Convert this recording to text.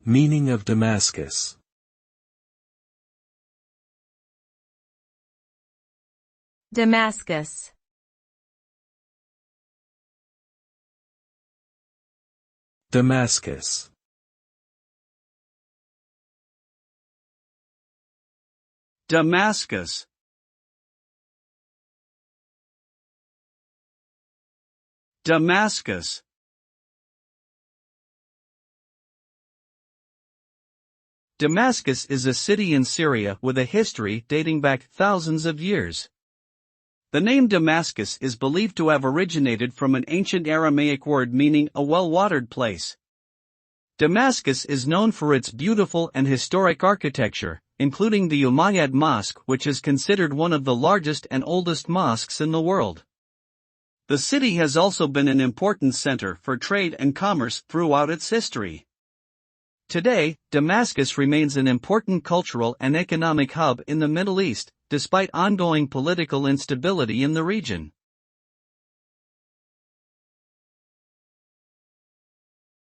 Meaning of Damascus. Damascus. Damascus. Damascus. Damascus. Damascus is a city in Syria with a history dating back thousands of years. The name Damascus is believed to have originated from an ancient Aramaic word meaning a well-watered place. Damascus is known for its beautiful and historic architecture, including the Umayyad Mosque, which is considered one of the largest and oldest mosques in the world. The city has also been an important center for trade and commerce throughout its history. Today, Damascus remains an important cultural and economic hub in the Middle East, despite ongoing political instability in the region.